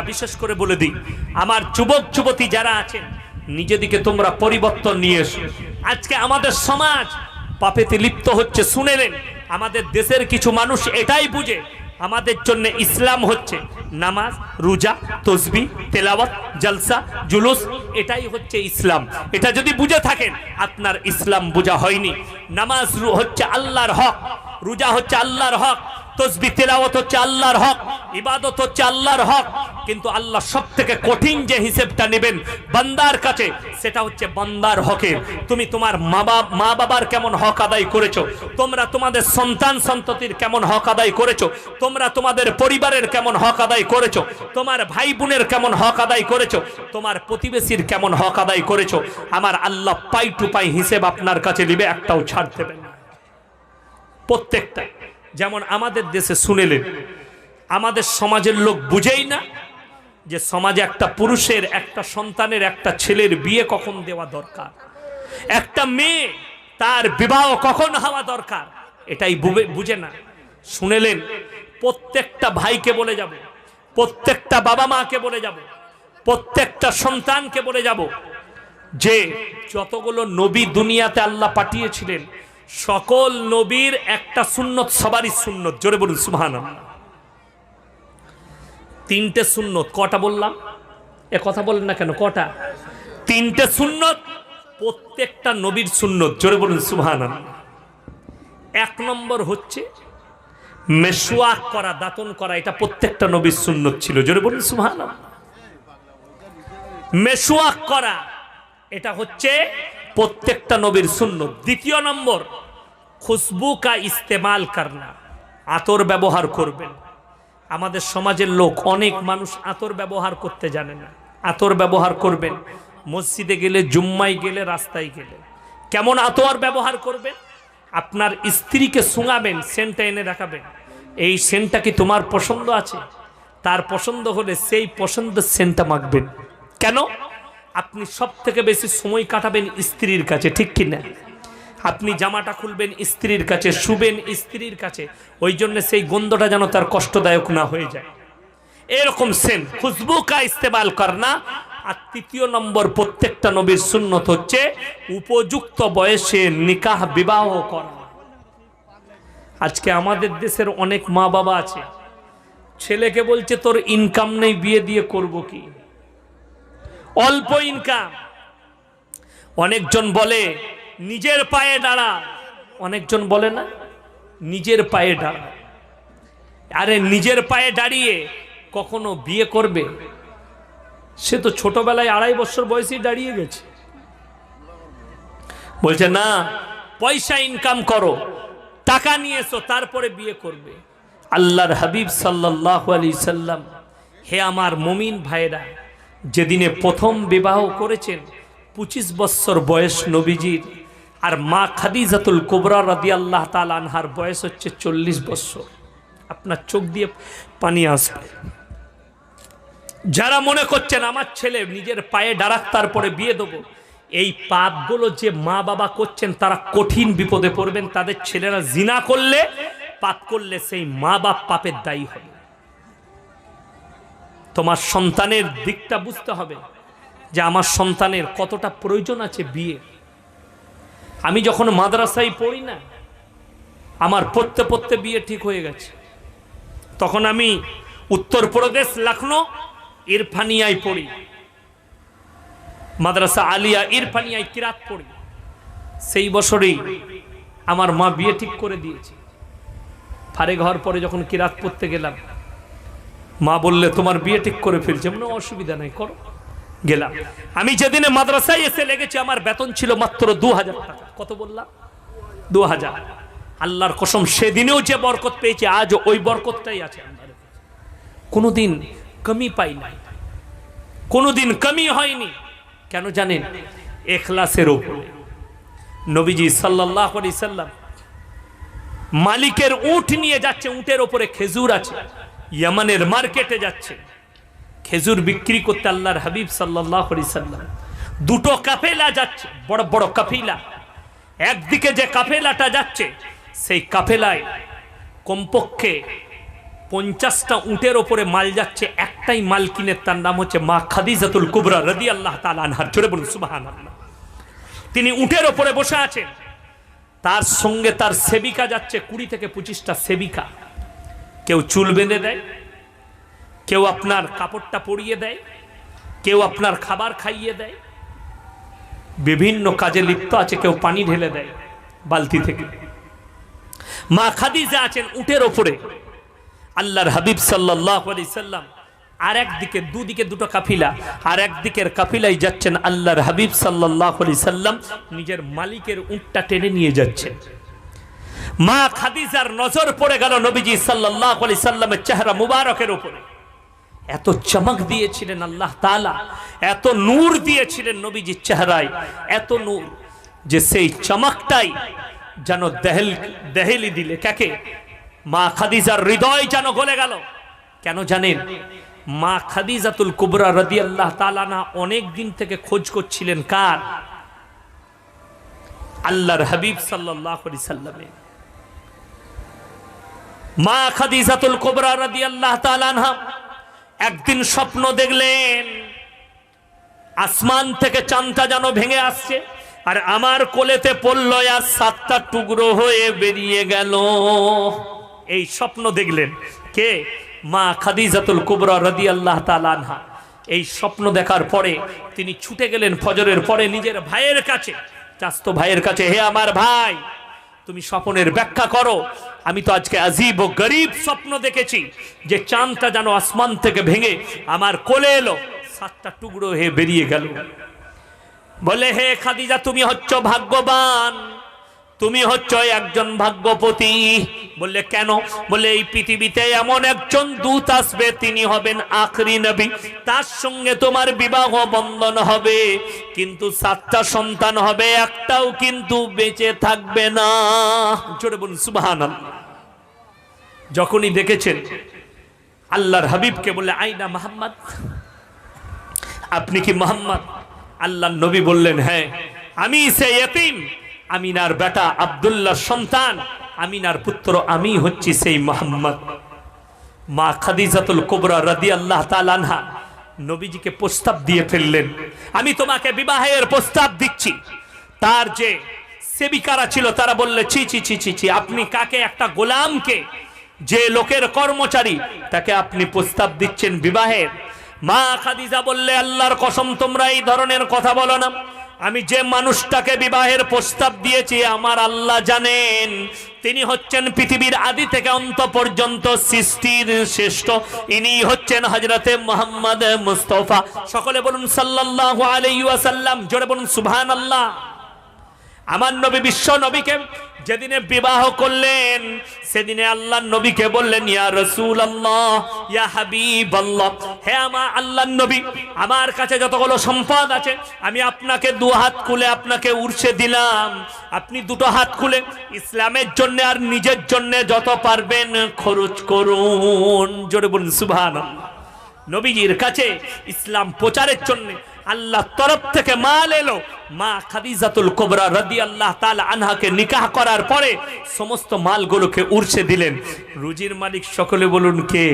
বিশেষ করে বলে দিই, আমার যুবক যুবতী যারা আছেন, নিজেদিকে তোমরা পরিবর্তন নিয়ে এসো। আজকে আমাদের সমাজ পাপেতে লিপ্ত হচ্ছে। শুনেলেন, আমাদের দেশের কিছু মানুষ এটাই বুঝে আমাদের জন্য ইসলাম হচ্ছে নামাজ, রোজা, তসবিহ, তেলাওয়াত, জলসা, জুলুস, এটাই হচ্ছে ইসলাম। এটা যদি বুঝে থাকেন, আপনার ইসলাম বোঝা হয়নি। নামাজ হচ্ছে আল্লাহর হক, রোজা হচ্ছে আল্লাহর হক, তসবিহ তেলাওয়াত হচ্ছে আল্লাহর হক, ইবাদত হচ্ছে আল্লাহর হক। কিন্তু আল্লাহ সবথেকে কঠিন যে হিসেবটা নেবেন বান্দার কাছে, সেটা হচ্ছে বান্দার হকের। তুমি তোমার মা বাবার কেমন হক আদায় করেছো, তোমরা তোমাদের সন্তান সন্ততির কেমন হক আদায় করেছো, তোমরা তোমাদের পরিবারের কেমন হক আদায় করেছো, তোমার ভাই বোনের কেমন হক আদায় করেছো, তোমার প্রতিবেশীর কেমন হক আদায় করেছো। আমার আল্লাহ পাই টু পাই হিসেব আপনার কাছে নিবে, একটাও ছাড় দেবেন না, প্রত্যেকটা। যেমন আমাদের দেশে শুনেলেন, আমাদের সমাজের লোক বুঝেই না যে সমাজে একটা পুরুষের, একটা সন্তানের, একটা ছেলের বিয়ে কখন দেওয়া দরকার, একটা মেয়ে তার বিবাহ কখন হওয়া দরকার, এটাই বুঝে না। শুনেলেন, প্রত্যেকটা ভাইকে বলে যাব, প্রত্যেকটা বাবা মাকে বলে যাব, প্রত্যেকটা সন্তানকে বলে যাব যে যতগুলো নবী দুনিয়াতে আল্লাহ পাঠিয়েছিলেন, সকল নবীর একটা সুন্নত সবারই সুন্নত। জোরে বলুন সুবহানাল্লাহ। তিনটে সুন্নত। কটা বললাম? এ কথা বলেন না কেন? কটা? তিনটে সুন্নত, প্রত্যেকটা নবীর সুন্নত। জোরে বলুন সুবহানাল্লাহ। এক নম্বর হচ্ছে মেশওয়াক করা, দাঁতন করা, এটা প্রত্যেকটা নবীর সুন্নত ছিল। জোরে বলুন সুবহানাল্লাহ। মেশওয়াক করা, এটা হচ্ছে প্রত্যেকটা নবীর সুন্নত। দ্বিতীয় নম্বর, খুশবু কা ইস্তেমাল করনা, আতর ব্যবহার করবেন। আমাদের সমাজের লোক, অনেক মানুষ আতর ব্যবহার করতে জানে না। আতর ব্যবহার করবেন, মসজিদে গেলে, জুম্মায় গেলে, রাস্তায় গেলে। কেমন আতর ব্যবহার করবেন? আপনার স্ত্রীকে শুঙাবেন, সেন্টটা এনে দেখাবেন, এই সেন্টটা কি তোমার পছন্দ আছে? তার পছন্দ হলে সেই পছন্দের সেন্টটা মাখবেন। কেন? আপনি সব থেকে বেশি সময় কাটাবেন স্ত্রীর কাছে, ঠিক কিনা? আপনি জামাটা খুলবেন স্ত্রীর কাছে, শুবেন স্ত্রীর কাছে, ওই জন্য সেই গন্ধটা যেন তার কষ্টদায়ক না হয়ে যায়, এরকম সেন্ট, খুশবু কা ইস্তেমাল করনা। আর তৃতীয় নম্বর, প্রত্যেকটা নবীর সুন্নত হচ্ছে উপযুক্ত বয়সে নিকাহ, বিবাহ করা। আজকে আমাদের দেশের অনেক মা বাবা আছে, ছেলেকে বলছে তোর ইনকাম নেই, বিয়ে দিয়ে করব কি? অল্প ইনকাম। অনেকজন বলে নিজের পায়ে দাঁড়া, অনেকজন বলে না নিজের পায়ে দাঁড়া। আরে নিজের পায়ে দাঁড়িয়ে কখনো বিয়ে করবে? সে তো ছোটবেলায় 2.5 বছর বয়সে দাঁড়িয়ে গেছে। বলছে না, পয়সা ইনকাম করো, টাকা নিয়ে এসো, তারপরে বিয়ে করবে। আল্লাহর হাবিব সাল্লাল্লাহু আলাইহি সাল্লাম, হে আমার মুমিন ভাইরা, যেদিনে প্রথম বিবাহ করেছেন 25 বছর বয়স নবীজির, আর মা খাদিজাতুল কুবরা রাদিয়াল্লাহু তাআলা আনহার বয়স হচ্ছে 40 বছর। আপনার চোখ দিয়ে পানি আসবে। যারা মনে করছেন আমার ছেলে নিজের পায়ে দাঁড়াক তারপরে বিয়ে দেবো, এই পাপগুলো যে মা বাবা করছেন তারা কঠিন বিপদে পড়বেন। তাদের ছেলেরা জিনা করলে, পাপ করলে, সেই মা বাপ পাপের দায়ী হবে। তোমার সন্তানের দিকটা বুঝতে হবে যে আমার সন্তানের কতটা প্রয়োজন আছে বিয়ে। আমি যখন মাদ্রাসায় পড়ি না, আমার পড়তে পড়তে বিয়ে ঠিক হয়ে গেছে। তখন আমি উত্তরপ্রদেশ লখনৌ ইরফানিয়ায় পড়ি, মাদ্রাসা আলিয়া ইরফানিয়ায় কিরাত পড়ি। সেই বছরেই আমার মা বিয়ে ঠিক করে দিয়েছে। ফারেক হওয়ার পরে যখন কিরাত পড়তে গেলাম, মা বললে তোমার বিয়ে ঠিক করে ফেলছে। মনে অসুবিধা নাই, করো। গেলাম। আমি যেদিনে মাদ্রাসায় এসে লেগেছি, আমার বেতন ছিল মাত্র 2000 টাকা। কত বললাম? 2000। আল্লাহর কসম, সেদিনেও যে বরকত পেয়েছে, আজ ওই বরকতটাই আছে। কোনোদিন কমি পাই নাই, কোনোদিন কমি হয়নি। কেন জানেন? ইখলাসের উপরে। নবীজি সাল্লাল্লাহু আলাইহি সাল্লাম মালিকের উট নিয়ে যাচ্ছে, উটের উপরে খেজুর আছে, ইয়ামানের মার্কেটে যাচ্ছে খেজুর বিক্রি করতে। আল্লাহর হাবিব সাল্লাল্লাহু আলাইহি সাল্লাম, দুটো কাফেলা যাচ্ছে, বড় বড় কাফেলা। একদিকে যে কাফেলাটা যাচ্ছে, সেই কাফেলায় কমপক্ষে 50টা উটের ওপরে মাল যাচ্ছে, একটাই মালকিনের, তার নাম হচ্ছে মা খাদিজাতুল কুবরা রাদিয়াল্লাহু তাআলা আনহা। জোরে বলুন সুবহানাল্লাহ। তিনি উটের ওপরে বসে আছেন, তার সঙ্গে তার সেবিকা যাচ্ছে, 20 থেকে 25টা সেবিকা। কেউ চুল বেঁধে দেয়, কেউ আপনার কাপড়টা পরিয়ে দেয়, কেউ আপনার খাবার খাইয়ে দেয়, বিভিন্ন কাজে লিপ্ত আছে, কেউ পানি ঢেলে দেয় বালতি থেকে। মা খাদিজা আছেন উটের ওপরে, আল্লাহর হাবিব সাল্লাল্লাহু আলাইহি সাল্লাম আর একদিকে, দুদিকে দুটো কাফিলা, আর একদিকের কাফিলাই যাচ্ছেন আল্লাহর হাবিব সাল্লাল্লাহু আলাইহি সাল্লাম নিজের মালিকের উটটা টেনে নিয়ে যাচ্ছেন। মা খাদিজার নজর পড়ে গেল নবীজি সাল্লাল্লাহু আলাইহি সাল্লামের চেহারা মুবারকের উপরে। এত চমক দিয়েছিলেন আল্লাহ তাআলা, এত নূর দিয়েছিলেন নবীজির চেহারায়, এত নূর যে সেই চমকটাই যেন দেহেলি দিলে কাকে, মা খাদিজার হৃদয় যেন গলে গেল। কেন জানেন? মা খাদিজাতুল কুবরা রাদিয়াল্লাহু তাআলা না অনেক দিন থেকে খোঁজ করছিলেন কার? আল্লাহর হাবিব সাল্লাল্লাহু আলাইহি সাল্লামের। মা খাদিজাতুল কুবরা রাদিয়াল্লাহু তাআলা আনহা একদিন স্বপ্ন দেখলেন, আসমান থেকে চাঁদটা যেন ভেঙে আসছে, আর আমার কোলেতে পড়ল, আর 7টা টুকরো হয়ে বেরিয়ে গেল। এই স্বপ্ন দেখলেন কে? মা খাদিজাতুল কুবরা রাদিয়াল্লাহু তাআলা আনহা। এই স্বপ্ন দেখার পরে তিনি ছুটে গেলেন ফজরের পরে নিজের ভাইয়ের কাছে, চাস্তো ভাইয়ের কাছে, হে আমার ভাই, তুমি স্বপ্নের ব্যাখ্যা করো। আমি তো আজকে আজীব ও গরীব স্বপ্ন দেখেছি যে চাঁদটা যেন আসমান থেকে ভেঙে আমার কোলে এলো, 7টা টুকরো হয়ে বেরিয়ে গেল। বলে, হে খাদিজা, তুমি হচ্ছ ভাগ্যবান, তুমি হচ্ছ একজন ভাগ্যবতী। বললে, কেন? বলে, এই পৃথিবীতে এমন একজন দূত আসবে, তিনি হবেন আখরি নবী, তার সঙ্গে তোমার বিবাহ বন্ধন হবে, কিন্তু 7টা সন্তান হবে, একটাও কিন্তু বেঁচে থাকবে না। জোরে বলুন সুবহানাল্লাহ। যখনই দেখেছেন আল্লাহর হাবিবকে, বললে, আইনা মুহাম্মদ, আপনি কি মুহাম্মদ? আল্লাহর নবী বললেন, হ্যাঁ, আমি সেই ইতিম আমিনার বেটা আব্দুল্লাহর সন্তান, আমিনার পুত্র, আমি হচ্ছি সেই মুহাম্মদ। মা খাদিজাতুল কুবরা রাদিয়াল্লাহু তাআলা আনহা নবীজিকে প্রস্তাব দিয়ে ফেললেন, আমি তোমাকে বিবাহের প্রস্তাব দিচ্ছি। তার যে সেবিকারা ছিল তারা বললে, ছি ছি ছি ছি ছি, আপনি কাকে? একটা গোলামকে, যে লোকের কর্মচারী, তাকে আপনি প্রস্তাব দিচ্ছেন বিবাহের? মা খাদিজা বললে, আল্লাহর কসম, তোমরা এই ধরনের কথা বলো না। আমি যে মানুষটাকে বিবাহের প্রস্তাব দিয়েছি আমার আল্লাহ জানেন, তিনি হচ্ছেন পৃথিবীর আদি থেকে অন্ত পর্যন্ত সৃষ্টির শ্রেষ্ঠ, ইনি হচ্ছেন হযরতে মুহাম্মদ মুস্তাফা। সকলে বলুন সাল্লাল্লাহু আলাইহি ওয়াসাল্লাম। জোরে বলুন সুবহানাল্লাহ। আমার নবী, বিশ্ব নবীকে যেদিনে বিবাহ করলেন, সেদিনে আল্লাহর নবীকে বললেন, ইয়া রাসূলুল্লাহ, ইয়া হাবিবাল্লাহ, হে আমার আল্লাহর নবী, আমার কাছে যতগুলো সম্পদ আছে আমি আপনাকে 2 হাত খুলে আপনাকে উর্সে দিলাম, আপনি 2টো হাত খুলে ইসলামের জন্য আর নিজের জন্য যত পারবেন খরচ করুন। জোরে বলুন সুবহানাল্লাহ। নবীজির কাছে ইসলাম প্রচারের জন্য আল্লাহ তরফ থেকে মাল এলো। মা খাদিজাতুল কুবরা রাদিয়াল্লাহু তাআলা আনহাকে নিকাহ করার পরে সমস্ত মালগুলোকে উর্সে দিলেন। রুজির মালিক সকলে বলুন কে?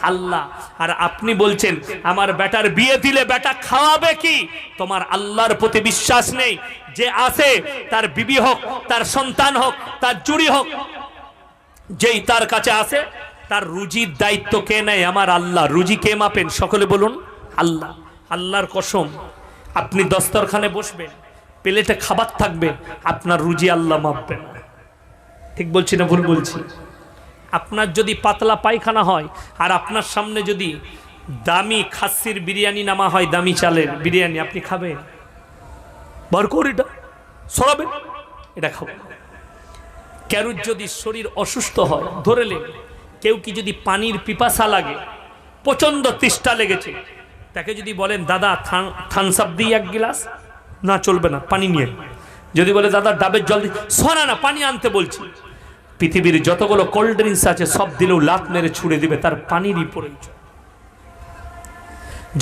আল্লাহ। আর আপনি বলছেন আমার বেটার বিয়ে দিলে বেটা খাওয়াবে কি? তোমার আল্লাহর প্রতি বিশ্বাস নেই। যে আছে তার বিবি হোক, তার সন্তান হোক, তার জুড়ি হোক, যেই তার কাছে আসে তার রুজির দায়িত্ব কে নেয়? আমার আল্লাহ। রুজি কে মাপেন? সকলে বলুন আল্লাহ। আল্লাহর কসম, আপনি দস্তরখানে বসবেন, প্লেটে খাবার থাকবে, আপনার রুজি আল্লাহ মাপবেন। ঠিক বলছি না ভুল বলছি? আপনার যদি পাতলা পায়খানা হয় আর আপনার সামনে যদি দামি খাসির বিরিয়ানি নামা হয়, দামি চালের বিরিয়ানি, আপনি খাবেন? বার করে এটা সরাবেন, এটা খাবেন। কারুর যদি শরীর অসুস্থ হয়, ধরেলেন কেউ কি যদি পানির পিপাসা লাগে, প্রচন্ড তেষ্টা লেগেছে, তাকে যদি বলেন দাদা থামস আপ দিই 1 গ্লাস, না চলবে না, পানি নিয়ে। যদি বলে দাদা ডাবের জল দিই, সরা না, পানি আনতে বলছি। পৃথিবীর যতগুলো কোল্ড ড্রিঙ্কস আছে সব দিলেও লাত মেরে ছুড়ে দিবে, তার পানিরই প্রয়োজন।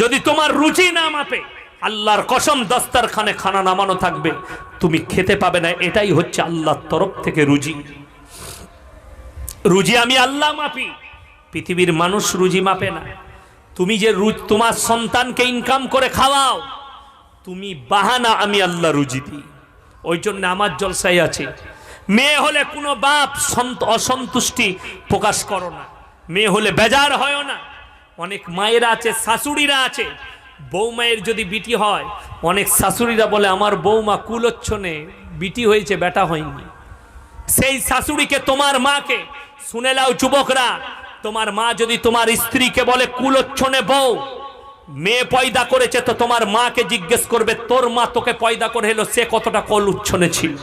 যদি তোমার রুচি না মাপে, আল্লাহর কসম দস্তরখানে খানা নামানো থাকবে, তুমি খেতে পাবে না। এটাই হচ্ছে আল্লাহর তরফ থেকে রুজি। রুজি আমি আল্লাহ মাপি। পৃথিবীর মানুষ রুজি মাপে না। তুমি যে তোমার সন্তানকে ইনকাম করে খাওয়াও, তুমি বাহানা, আমি আল্লাহ রুজি দিই। ওই জন্য আমার জলসায় আছে, মেয়ে হলে কোনো বাপ অসন্তুষ্টি প্রকাশ করো না, মেয়ে হলে বেজার হয় না। অনেক মায়েরা আছে, শাশুড়িরা আছে, বৌমায়ের যদি বিটি হয়, অনেক শাশুড়িরা বলে আমার বৌমা কুলচ্ছনে বিটি হয়েছে, বেটা হয়নি। সেই শাশুড়িকে, তোমার মাকে শুনে নাও যুবকরা, তোমার মা যদি তোমার স্ত্রীকে বলে কুলচ্ছনে বউ, মেয়ে পয়দা করেছে, তো তোমার মাকে জিজ্ঞেস করবে তোর মা তোকে পয়দা করে এলো, সে কতটা কুলচ্ছনে ছিল।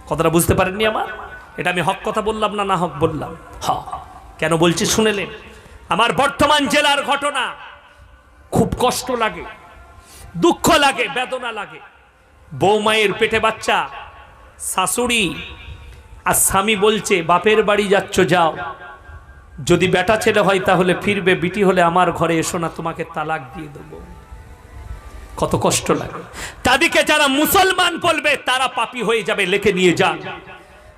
কথাটা বুঝতে পারেননি আমার? এটা আমি হক কথা বললাম না, না হক বললাম? হ্যাঁ। কেন বলছি শুনেলেন? আমার বর্তমান জেলার ঘটনা, খুব কষ্ট লাগে, দুঃখ লাগে, বেদনা লাগে। বৌমায়ের পেটে বাচ্চা, শাশুড়ি আর স্বামী বলছে বাপের বাড়ি যাচ্ছ যাও, যদি বেটা ছেলে হয় তাহলে ফিরবে, বিটি হলে আমার ঘরে এসো না, তোমাকে তালাক দিয়ে দেবো। কত কষ্ট লাগে। তাদেরকে যারা মুসলমান বলবে তারা পাপী হয়ে যাবে, লিখে নিয়ে যান।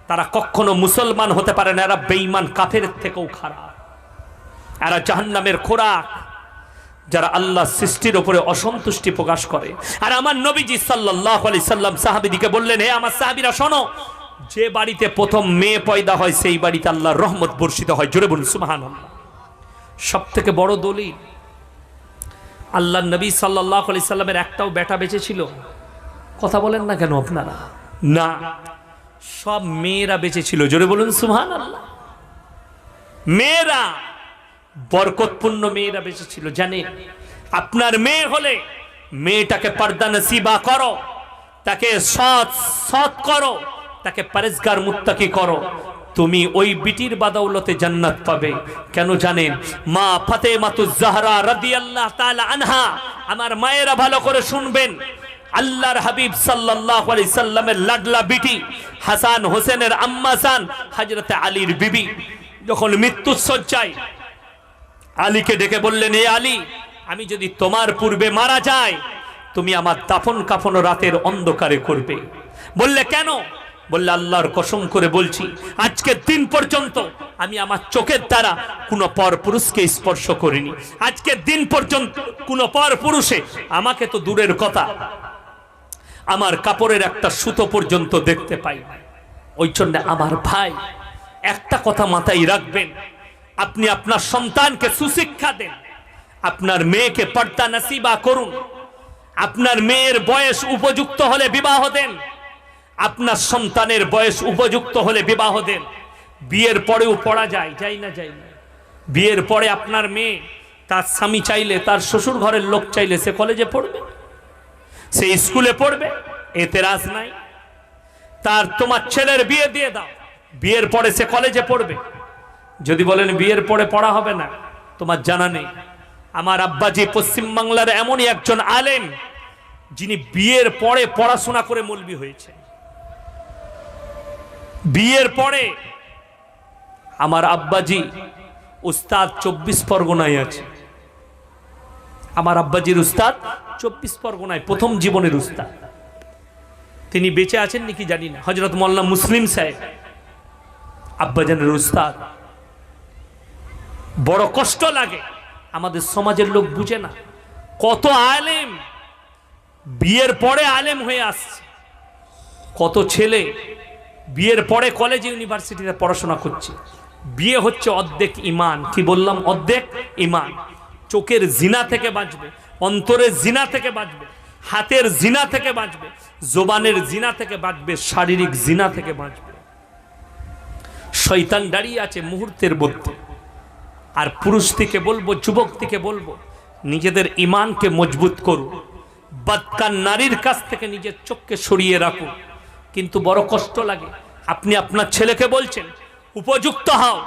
তারা কখনো মুসলমান হতে পারে না, এরা বেঈমান, কাফের থেকেও খারাপ, এরা জাহান্নামের খোরাক। যারা আল্লাহ সৃষ্টির উপরে অসন্তুষ্টি প্রকাশ করে। আর আমার নবীজি সাল্লাল্লাহু আলাইহি সাল্লাম সাহাবীদেরকে বললেন, হে আমার সাহাবীরা শোনো, যে বাড়িতে প্রথম মেয়ে পয়দা হয় সেই বাড়িতে আল্লাহর রহমত বর্ষিত হয়। জোরে বলুন সুবহানাল্লাহ। সবথেকে বড় দলিল, আল্লাহর নবী সাল্লাল্লাহু আলাইহি সাল্লামের একটাও বেটা বেঁচে ছিল? কথা বলেন না কেন আপনারা? না, সব মেয়েরা বেঁচে ছিল। জোরে বলুন সুবহানাল্লাহ। মেয়েরা, বরকতপূর্ণ মেয়েরা বেঁচে ছিল। জানেন, আপনার মেয়ে হলে মেয়েটাকে পর্দা নসিবা করো, তাকে সৎ করো, তাকে পরেজগার মুত্তাকি করো, তুমি ওই বিটির বাদৌলতে জান্নাত পাবে। কেন জানেন? মা ফাতেমাতুজ জাহরা রাদিয়াল্লাহু তাআলা আনহা, আমার মায়েরা ভালো করে শুনবেন, আল্লাহর হাবিব সাল্লাল্লাহু আলাইহি সাল্লামের লাডলা বিটি, হাসান হোসেনের আম্মা জান হযরত আলীর বিবি, যখন মৃত্যুর শয্যায় আলীকে ডেকে বললেন, এ আলী, আমি যদি তোমার পূর্বে মারা যাই, তুমি আমার দাফন কাফন রাতের অন্ধকারে করবে। বললে কেন? বললে আল্লাহর কসম করে বলছি, আজকের দিন পর্যন্ত আমি আমার চোখের দ্বারা কোনো পর পুরুষকে স্পর্শ করিনি। আজকের দিন পর্যন্ত কোনো পর পুরুষে আমাকে তো দূরের কথা, আমার কাপড়ের একটা সুতো পর্যন্ত দেখতে পাই। ওই জন্য আমার ভাই, একটা কথা মাথায় রাখবেন, আপনি আপনার সন্তানকে সুশিক্ষা দেন, আপনার মেয়েকে পর্দা নসিবা করুন, আপনার মেয়ের বয়স উপযুক্ত হলে বিবাহ দেন, আপনার সন্তানের বয়স উপযুক্ত হলে বিবাহ দেন। বিয়ের পরেও পড়া যায়, যাই না? যাই না। বিয়ের পরে আপনার মেয়ে, তার স্বামী চাইলে, তার শ্বশুর ঘরের লোক চাইলে সে কলেজে পড়বে, সে স্কুলে পড়বে, এতেরাজ নাই। তোমার ছেলের বিয়ে দিয়ে দাও, বিয়ের পরে সে কলেজে পড়বে। যদি বলেন বিয়ের পরে পড়া হবে না, তোমার জানা নেই। আমার আব্বাজি পশ্চিমবাংলার এমনই একজন আলেম, যিনি বিয়ের পরে পড়াশোনা করে মৌলবি হয়েছে। বিয়ের পরে আমার আব্বাজি উস্তাদ 24 পরগনায় আছে। আমার আব্বাজির উস্তাদ 24 পরগনায়, প্রথম জীবনের উস্তাদ। তিনি বেঁচে আছেন নাকি জানি না, হযরত মাওলানা মুসলিম সাহেব আব্বাজানের উস্তাদ। বড় কষ্ট লাগে, আমাদের সমাজের লোক বুঝে না, কত আলেম বিয়ের পরে আলেম হয়ে আসছে, কত ছেলে বিয়ের পরে কলেজে ইউনিভার্সিটিতে পড়াশোনা করছে। বিয়ে হচ্ছে অর্ধেক ইমান। কি বললাম? অর্ধেক ইমান। চোখের জিনা থেকে বাঁচবে, অন্তরের জিনা থেকে বাঁচবে, হাতের জিনা থেকে বাঁচবে, জবানের জিনা থেকে বাঁচবে, শারীরিক জিনা থেকে বাঁচবে। শয়তান দাঁড়িয়ে আছে মুহূর্তের মধ্যে। আর পুরুষ থেকে বলবো, যুবক থেকে বলবো, নিজেদের ইমানকে মজবুত করুন, বদকার নারীর কাছ থেকে নিজের চোখকে সরিয়ে রাখুন। কিন্তু বড় কষ্ট লাগে, আপনি আপনার ছেলেকে বলছেন উপযুক্ত হও,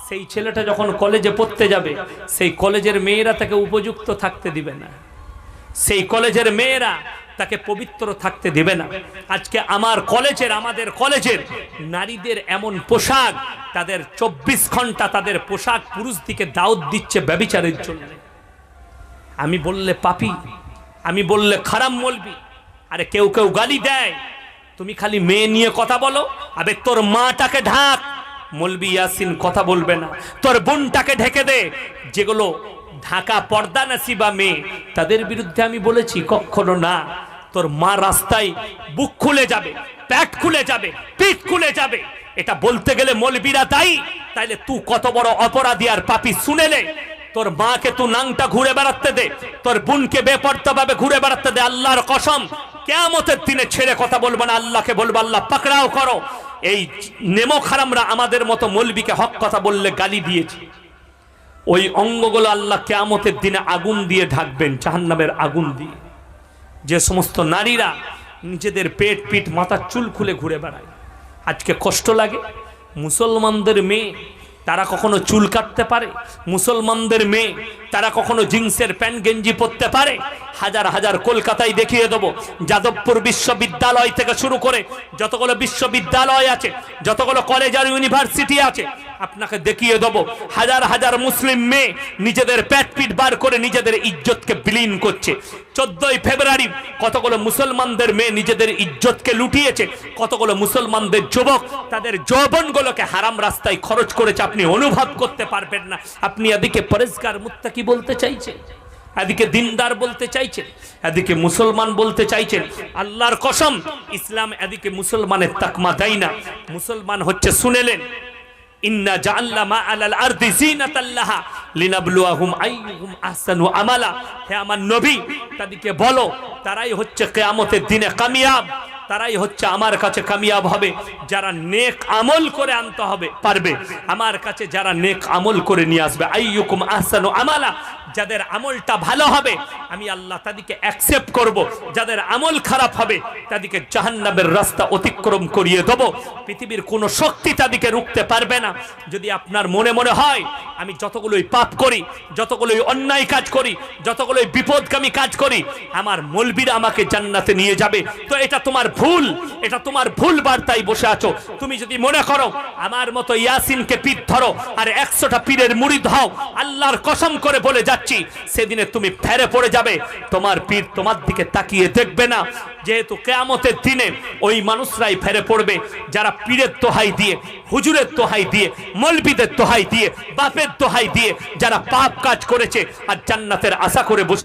সেই ছেলেটা যখন কলেজে পড়তে যাবে, সেই কলেজের মেয়েরা তাকে উপযুক্ত থাকতে দিবে না, সেই কলেজের মেয়েরা তাকে পবিত্র থাকতে দিবে না। আজকে আমাদের কলেজের নারীদের এমন পোশাক, তাদের 24 ঘন্টা তাদের পোশাক পুরুষদিকে দাওয়াত দিচ্ছে ব্যভিচারের জন্য। আমি বললে পাপী, আমি বললে খারাপ মৌলবি। আরে কেউ কেউ গালি দেয়, তুমি খালি মেয়ে নিয়ে কথা বলো, আবে তোর মাটাকে ঢাক, মৌলবি ইয়াসিন কথা বলবে না। তোর বোনটাকে ঢেকে দে। যেগুলো ঢাকা পর্দা নাসিবা মেয়ে, তাদের বিরুদ্ধে আমি বলেছি কখনো না। তোর মা রাস্তায় বুক খুলে যাবে, পেট খুলে যাবে, পিঠ খুলে যাবে, এটা বলতে গেলে মৌলবীরা দায়ী। তাইলে তুই কত বড় অপরাধী আর পাপী শুনেলে। তোর মাকে তুই নাংটা ঘুরে বেড়াতে দে, তোর বোনকে বেপরতা ভাবে ঘুরে বেড়াতে দে। আল্লাহর কসম কিয়ামতের দিনে ছেড়ে কথা বলবো না, আল্লাহকে বলবো আল্লাহ পাকড়াও করো। এই নেমো খারামরা আমাদের মতো মৌলবীকে হক কথা বললে গালি দিয়েছে, ওই অঙ্গগুলো আল্লাহ কিয়ামতের দিনে আগুন দিয়ে ঢাকবেন, জাহান্নামের আগুন দিয়ে। যে সমস্ত নারীরা নিজেদের পেট পিঠ মাথার চুল খুলে ঘুরে বেড়ায়, আজকে কষ্ট লাগে। মুসলমানদের মেয়ে তারা কখনো চুল কাটতে পারে? মুসলমানদের মেয়ে তারা কখনো জিন্সের প্যান্ট গেঞ্জি পরতে পারে? হাজার হাজার কলকাতায় দেখিয়ে দেবো, যাদবপুর বিশ্ববিদ্যালয় থেকে শুরু করে যতগুলো বিশ্ববিদ্যালয় আছে, যতগুলো কলেজ আর ইউনিভার্সিটি আছে, আপনাকে দেখিয়ে দেবো হাজার হাজার মুসলিম মেয়ে নিজেদের পেট পিঠ বার করে নিজেদের ইজ্জতকে বিলীন করছে। 14ই ফেব্রুয়ারি কতগুলো মুসলমানদের মেয়ে নিজেদের ইজ্জতকে লুটিয়েছে, কতগুলো মুসলমানদের যুবক তাদের যৌবনগুলোকে হারাম রাস্তায় খরচ করেছে, আপনি অনুভব করতে পারবেন না। আপনি এদিকে পরেজগার মুত্তাকি বলতে চাইছেন, এদিকে দিনদার বলতে চাইছেন, এদিকে মুসলমান বলতে চাইছেন। আল্লাহর কসম ইসলাম এদিকে মুসলমানের তাকমা দেয় না। মুসলমান হচ্ছে, শুনেলেন, ইন্না জাআলনা মা আলাল আরদি জিনাতাল লাহা লিনাবলুয়াহুম আইয়ুহুম আহসানু আমালা। হে আমার নবী, তাদেরকে বলো তারাই হচ্ছে কিয়ামতের দিনে কামিয়াব, তারাই হচ্ছে আমার কাছে কামিয়াব হবে যারা নেক আমল করে আনতে হবে পারবে, আমার কাছে যারা নেক আমল করে নিয়ে আসবে। আইয়ুকুম আহসানু আমালা, যাদের আমলটা ভালো হবে আমি আল্লাহ তাদেরকে অ্যাকসেপ্ট করব, যাদের আমল খারাপ হবে তাদেরকে জাহান্নামের রাস্তা অতিক্রম করিয়ে দেব। পৃথিবীর কোনো শক্তি তাদেরকে রুখতে পারবে না। যদি আপনার মনে মনে হয় আমি যতগুলোই পাপ করি, যতগুলোই অন্যায় কাজ করি, যতগুলোই বিপদগামী কাজ করি, আমার মৌলবীরা আমাকে জান্নাতে নিয়ে যাবে, তো এটা তোমার ভুল, এটা তোমার ভুল বার্তায় বসে আছো। তুমি যদি মনে করো আমার মতো ইয়াসিনকে পীর ধরো আর 100টা পীরের মুরিদ হও, আল্লাহর কসম করে বলে যাচ্ছি সেদিনে তুমি ফেরে পড়ে যাবে, তোমার পীর তোমার দিকে তাকিয়ে দেখবে না। যেহেতু কিয়ামতের দিনে ওই মানুষরাই ফেরে পড়বে যারা পীরের দোহাই দিয়ে, হুজুরের দোহাই দিয়ে, মৌলবীদের দোহাই দিয়ে, বাপের দোহাই দিয়ে যারা পাপ কাজ করেছে আর জান্নাতের আশা করে বসে